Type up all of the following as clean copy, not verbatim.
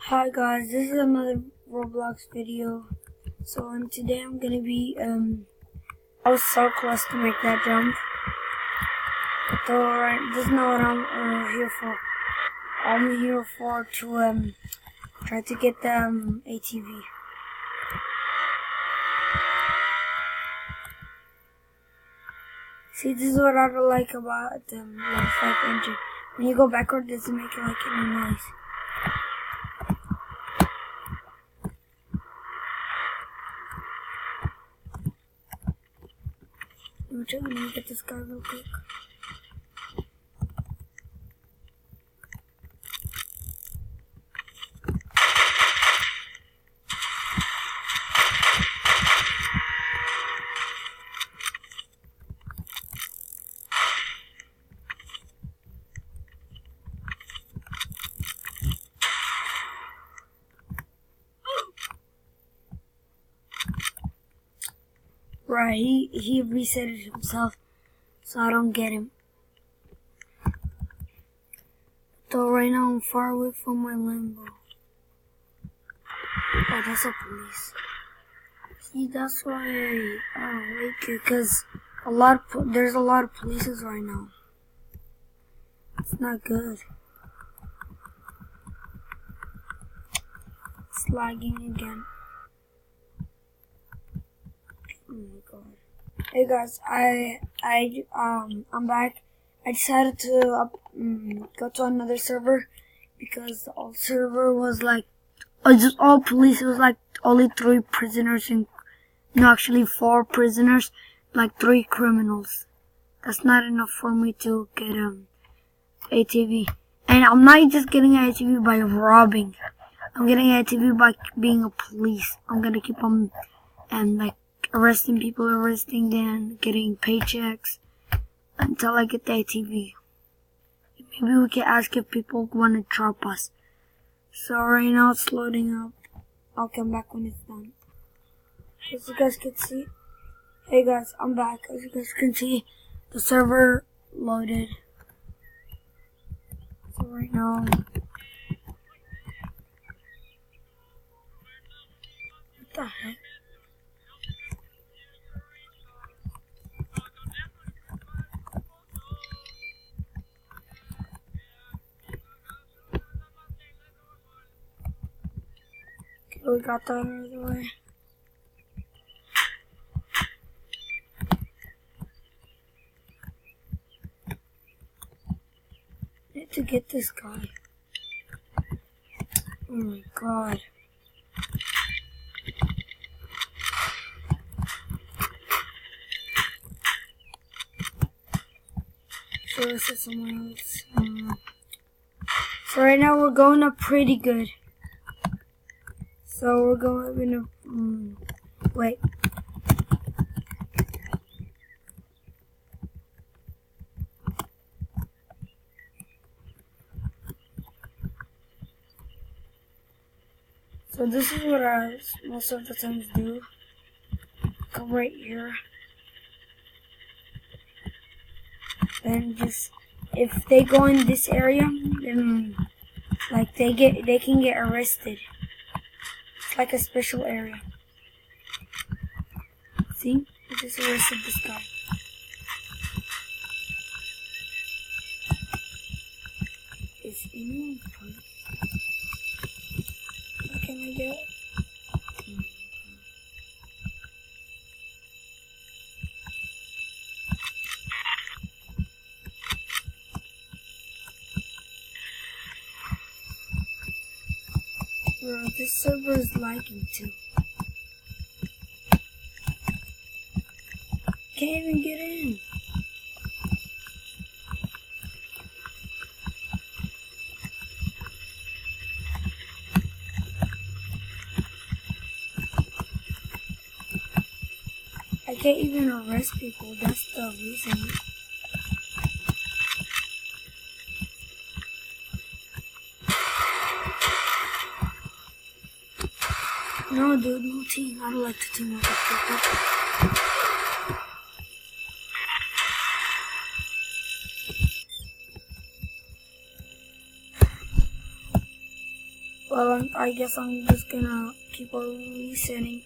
Hi guys, this is another Roblox video. And today I'm gonna be I was so close to make that jump. But alright, this is not what I'm here for. I'm here for to try to get the ATV. See, this is what I don't like about the level 5 engine. When you go backward, it doesn't make it like any noise. Let me get this guy real quick. Right, he resetted himself, so I don't get him. So right now I'm far away from my Lambo. Oh, that's a police. See, that's why I don't like it, because there's a lot of polices right now. It's not good. It's lagging again. Oh my god. Hey guys, I'm back. I decided to go to another server because the old server was like just all police. It was like only 3 prisoners and no, actually 4 prisoners, like 3 criminals. That's not enough for me to get ATV. And I'm not just getting an ATV by robbing. I'm getting an ATV by being a police. I'm gonna keep on like arresting people, arresting them, getting paychecks until I get the ATV. Maybe we can ask if people want to drop us. So right now it's loading up. I'll come back when it's done. As you guys can see, hey guys, I'm back. As you guys can see, the server loaded. So right now, what the heck? Okay, we got that out of the way. Need to get this guy. Oh my god. So this is someone else. So right now we're going up pretty good. So we're going to wait. So this is what I most of the times do. Come right here. Then just if they go in this area, then like they can get arrested. It's like a special area. See? I just arrested this guy. Is anyone fun? What can I get? Bro, this server is lagging too. Can't even get in. I can't even arrest people, that's the reason. No dude, no team. I don't like to team up with people. Well, I guess I'm just gonna keep on resetting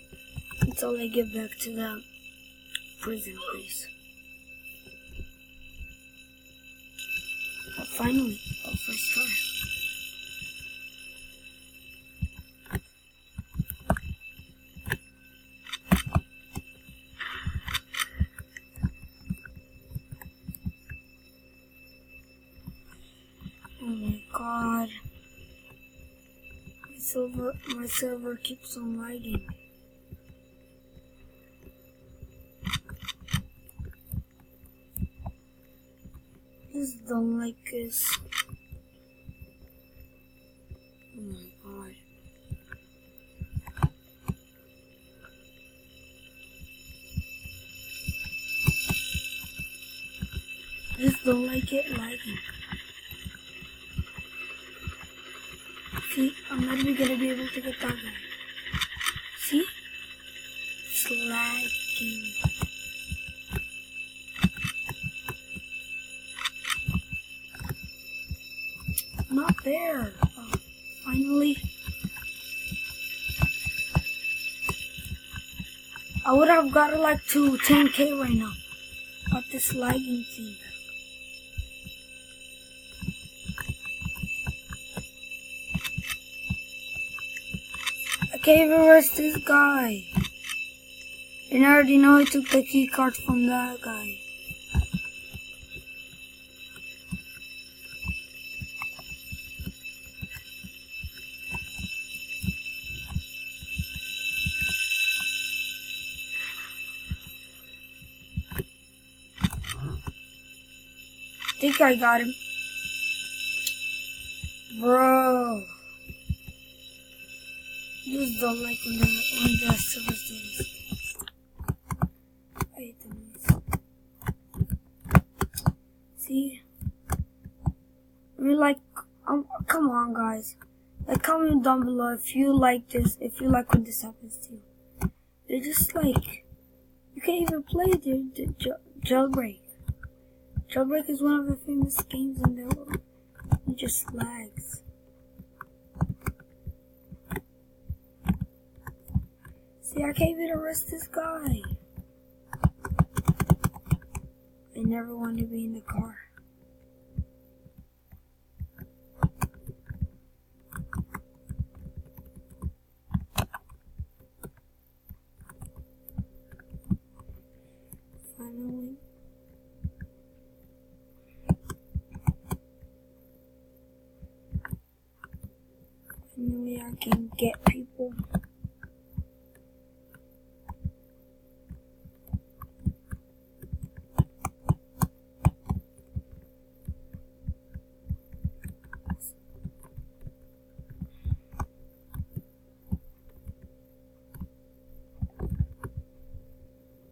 until I get back to the prison place. But finally, our first try. Oh my god. My server keeps on lagging. Just don't like this. Oh my god. Just don't like it lagging. See, I'm not even gonna be able to get that guy. See? It's lagging. Not there. Oh, finally. I would have got like to 10k right now. But this lagging thing. I can't even arrest this guy. And I already know I took the key card from that guy. I think I got him. Bro. Just don't like when the service do this. I hate the noise. See? I mean, like, come on, guys. Like, comment down below if you like this, if you like when this happens to you. It's just like, you can't even play the Jailbreak. Jailbreak is one of the famous games in the world. It just lags. See, I can't even arrest this guy. I never want to be in the car. Finally. Finally, I can get people.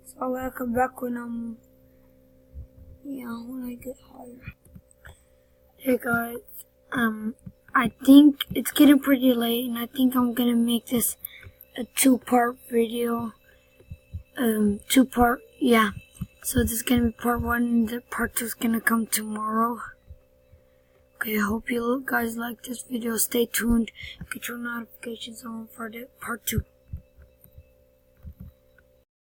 So I'll come back when when I get higher. Hey guys, I think it's getting pretty late, and I think I'm gonna make this a two-part video. Yeah. So this is gonna be part one, and the part two is gonna come tomorrow. Okay, I hope you guys like this video. Stay tuned. Get your notifications on for the part two.